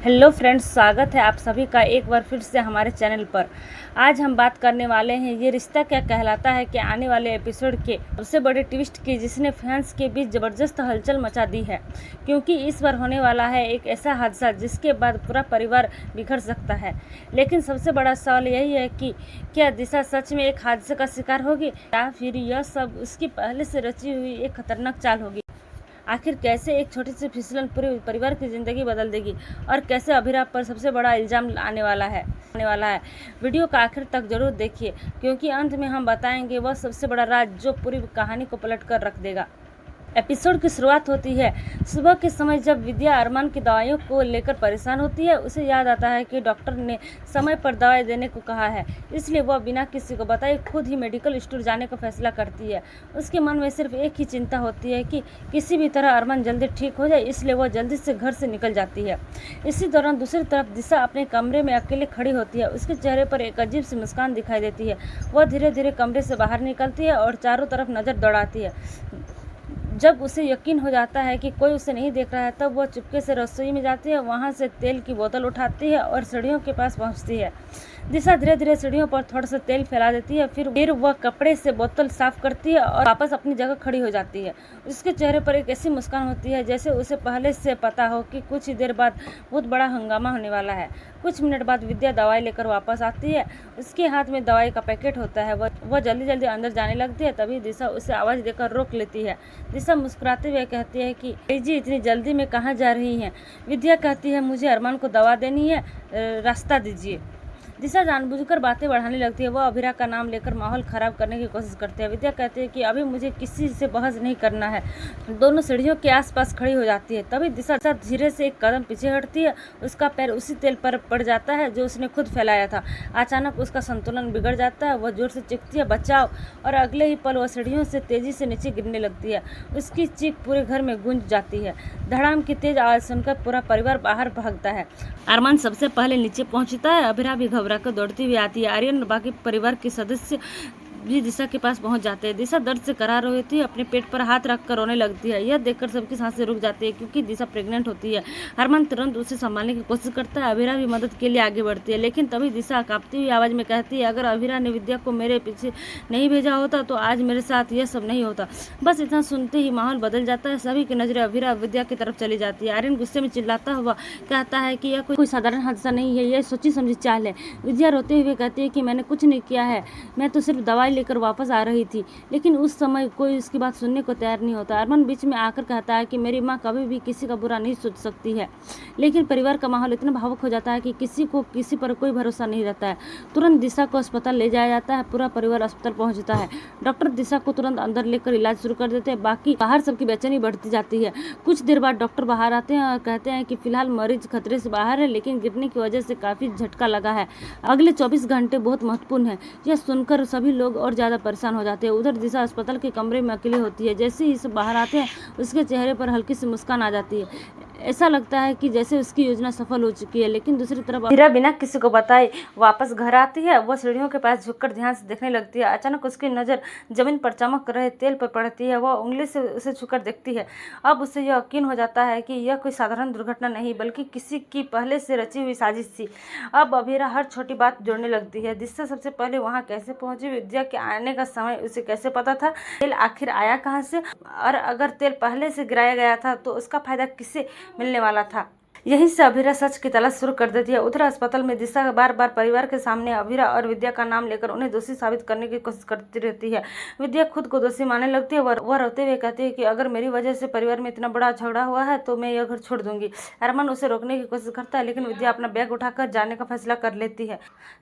Hello friends, स्वागत है आप सभी का एक बार फिर से हमारे चैनल पर। आज हम बात करने वाले हैं ये रिश्ता क्या कहलाता है कि आने वाले एपिसोड के सबसे बड़े ट्विस्ट की, जिसने फैंस के बीच ज़बरदस्त हलचल मचा दी है। क्योंकि इस बार होने वाला है एक ऐसा हादसा जिसके बाद पूरा परिवार बिखर सकता है। लेकिन सबसे बड़ा सवाल यही है कि क्या दिशा सच में एक हादसे का शिकार होगी या फिर यह सब उसकी पहले से रची हुई एक खतरनाक चाल होगी। आखिर कैसे एक छोटी सी फिसलन पूरे परिवार की ज़िंदगी बदल देगी और कैसे अभिराम पर सबसे बड़ा इल्ज़ाम आने वाला है। वीडियो का आखिर तक जरूर देखिए, क्योंकि अंत में हम बताएंगे वह सबसे बड़ा राज जो पूरी कहानी को पलट कर रख देगा। एपिसोड की शुरुआत होती है सुबह के समय, जब विद्या अरमान की दवाइयों को लेकर परेशान होती है। उसे याद आता है कि डॉक्टर ने समय पर दवाई देने को कहा है, इसलिए वह बिना किसी को बताए खुद ही मेडिकल स्टोर जाने का फैसला करती है। उसके मन में सिर्फ एक ही चिंता होती है कि किसी भी तरह अरमान जल्दी ठीक हो जाए, इसलिए वह जल्दी से घर से निकल जाती है। इसी दौरान दूसरी तरफ दिशा अपने कमरे में अकेले खड़ी होती है। उसके चेहरे पर एक अजीब सी मुस्कान दिखाई देती है। वह धीरे धीरे कमरे से बाहर निकलती है और चारों तरफ नज़र दौड़ाती है। जब उसे यकीन हो जाता है कि कोई उसे नहीं देख रहा है, तब वह चुपके से रसोई में जाती है। वहां से तेल की बोतल उठाती है और सीढ़ियों के पास पहुंचती है। दिशा धीरे धीरे सीढ़ियों पर थोड़ा सा तेल फैला देती है, फिर वह कपड़े से बोतल साफ करती है और वापस अपनी जगह खड़ी हो जाती है। उसके चेहरे पर एक ऐसी मुस्कान होती है जैसे उसे पहले से पता हो कि कुछ ही देर बाद बहुत बड़ा हंगामा होने वाला है। कुछ मिनट बाद विद्या दवाई लेकर वापस आती है। उसके हाथ में दवाई का पैकेट होता है। वह जल्दी जल्दी अंदर जाने लगती है। तभी दिशा उसे आवाज़ देकर रोक लेती है। दिशा मुस्कुराते हुए कहती है कि जी, इतनी जल्दी में कहाँ जा रही हैं। विद्या कहती है, मुझे अरमान को दवा देनी है, रास्ता दीजिए। दिशा जानबूझकर बातें बढ़ाने लगती है। वह अभिरा का नाम लेकर माहौल खराब करने की कोशिश करती है। विद्या कहती है कि अभी मुझे किसी से बहस नहीं करना है। दोनों सीढ़ियों के आसपास खड़ी हो जाती है। तभी दिशा धीरे से एक कदम पीछे हटती है। उसका पैर उसी तेल पर पड़ जाता है जो उसने खुद फैलाया था। अचानक उसका संतुलन बिगड़ जाता है। वह जोर से चीखती है, बचाओ, और अगले ही पल वह सीढ़ियों से तेजी से नीचे गिरने लगती है। उसकी चीख पूरे घर में गूंज जाती है। धड़ाम की तेज आवाज सुनकर पूरा परिवार बाहर भागता है। अरमान सबसे पहले नीचे पहुंचता है। अभिरा भी घबरा कर दौड़ती हुई आती है। आर्यन और बाकी परिवार के सदस्य भी दिशा के पास पहुंच जाते हैं। दिशा दर्द से करार होती है, अपने पेट पर हाथ रखकर रोने लगती है। यह देखकर सबकी सांसें रुक जाती है, क्योंकि दिशा प्रेग्नेंट होती है। अरमान तुरंत उसे संभालने की कोशिश करता है। अभिरा भी मदद के लिए आगे बढ़ती है, लेकिन तभी दिशा कांपती हुई आवाज में कहती है, अगर अभिरा ने विद्या को मेरे पीछे नहीं भेजा होता तो आज मेरे साथ यह सब नहीं होता। बस इतना सुनते ही माहौल बदल जाता है। सभी की नजरें अभिरा विद्या की तरफ चली जाती है। आर्यन गुस्से में चिल्लाता हुआ कहता है कि यह कोई साधारण हादसा नहीं है, यह सोची समझी चाल है। विद्या रोते हुए कहती है कि मैंने कुछ नहीं किया है, मैं तो सिर्फ दवाई लेकर वापस आ रही थी। लेकिन उस समय कोई उसकी बात सुनने को तैयार नहीं होता। अरमान बीच में आकर कहता है कि मेरी माँ कभी भी किसी का बुरा नहीं सोच सकती है। लेकिन परिवार का माहौल इतना भावुक हो जाता है कि किसी को किसी पर कोई भरोसा नहीं रहता है। तुरंत दिशा को अस्पताल ले जाया जाता है। पूरा परिवार अस्पताल पहुंचता है। डॉक्टर दिशा को तुरंत अंदर लेकर इलाज शुरू कर देते हैं। बाकी बाहर सबकी बेचैनी बढ़ती जाती है। कुछ देर बाद डॉक्टर बाहर आते हैं और कहते हैं कि फिलहाल मरीज खतरे से बाहर है, लेकिन गिरने की वजह से काफी झटका लगा है। अगले 24 घंटे बहुत महत्वपूर्ण है। यह सुनकर सभी लोग और ज्यादा परेशान हो जाते हैं। उधर दिशा अस्पताल के कमरे में अकेली होती है। जैसे ही सब बाहर आते हैं, उसके चेहरे पर हल्की सी मुस्कान आ जाती है। ऐसा लगता है कि जैसे उसकी योजना सफल हो चुकी है। लेकिन दूसरी तरफ हीरा बिना किसी को बताए वापस घर आती है। वह सीढ़ियों के पास झुककर ध्यान से देखने लगती है। अचानक उसकी नज़र जमीन पर चमक रहे तेल पर पड़ती है। वह उंगली से उसे छूकर देखती है। अब उसे यह यकीन हो जाता है कि यह कोई साधारण दुर्घटना नहीं, बल्कि किसी की पहले से रची हुई साजिश थी। अब अभीरा हर छोटी बात जोड़ने लगती है। दिशा सबसे पहले वहाँ कैसे पहुंची, विद्या के आने का समय उसे कैसे पता था, तेल आखिर आया कहाँ से, और अगर तेल पहले से गिराया गया था तो उसका फायदा किसे मिलने वाला था। यहीं से अभिरा सच की तलाश शुरू कर देती है। उधर अस्पताल में दिशा बार बार परिवार के सामने अभिरा और विद्या का नाम लेकर उन्हें दोषी साबित करने की कोशिश करती रहती है। विद्या खुद को दोषी मानने लगती है। वह रोते हुए कहती है कि अगर मेरी वजह से परिवार में इतना बड़ा झगड़ा हुआ है तो मैं यह घर छोड़ दूंगी। अरमान उसे रोकने की कोशिश करता है, लेकिन विद्या अपना बैग उठाकर जाने का फैसला कर लेती है।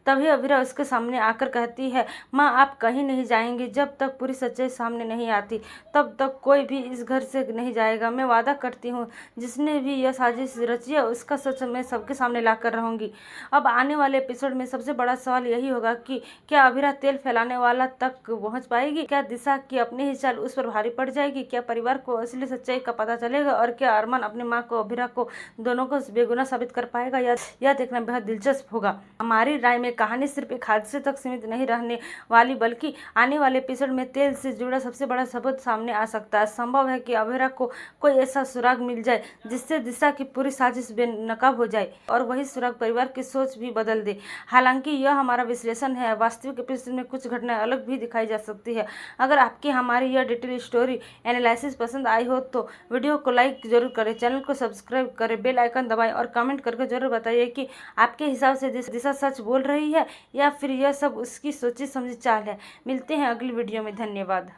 तभी अभिरा उसके सामने आकर कहती है, माँ, आप कहीं नहीं जाएंगी। जब तक पूरी सच्चाई सामने नहीं आती तब तक कोई भी इस घर से नहीं जाएगा। मैं वादा करती हूँ, जिसने भी यह साजिश रची उसका सच मैं सबके सामने ला कर रहूंगी। अब आने वाले एपिसोड में सबसे बड़ा सवाल यही होगा कि क्या अभिरा तेल फैलाने वाला तक पहुंच पाएगी? क्या दिशा की अपनी ही चाल उस पर भारी पड़ जाएगी? क्या परिवार को असली सच्चाई का पता चलेगा? और क्या अरमान अपनी माँ को, अभिरा को, दोनों को बेगुनाह साबित कर पाएगा? यह देखना बेहद दिलचस्प होगा। हमारी राय में कहानी सिर्फ एक हादसे तक सीमित नहीं रहने वाली, बल्कि आने वाले एपिसोड में तेल से जुड़ा सबसे बड़ा सबूत सामने आ सकता है। संभव है कि अभिरा को कोई ऐसा सुराग मिल जाए जिससे दिशा की पूरी साजिश साजिश बेनकाब हो जाए और वही सुराग परिवार की सोच भी बदल दे। हालांकि यह हमारा विश्लेषण है, वास्तविक एपिसोड में कुछ घटनाएं अलग भी दिखाई जा सकती है। अगर आपकी हमारी यह डिटेल स्टोरी एनालिसिस पसंद आई हो तो वीडियो को लाइक जरूर करें, चैनल को सब्सक्राइब करें, बेल आइकन दबाएं और कमेंट करके जरूर बताइए कि आपके हिसाब से दिशा सच बोल रही है या फिर यह सब उसकी सोची समझी चाल है। मिलते हैं अगली वीडियो में। धन्यवाद।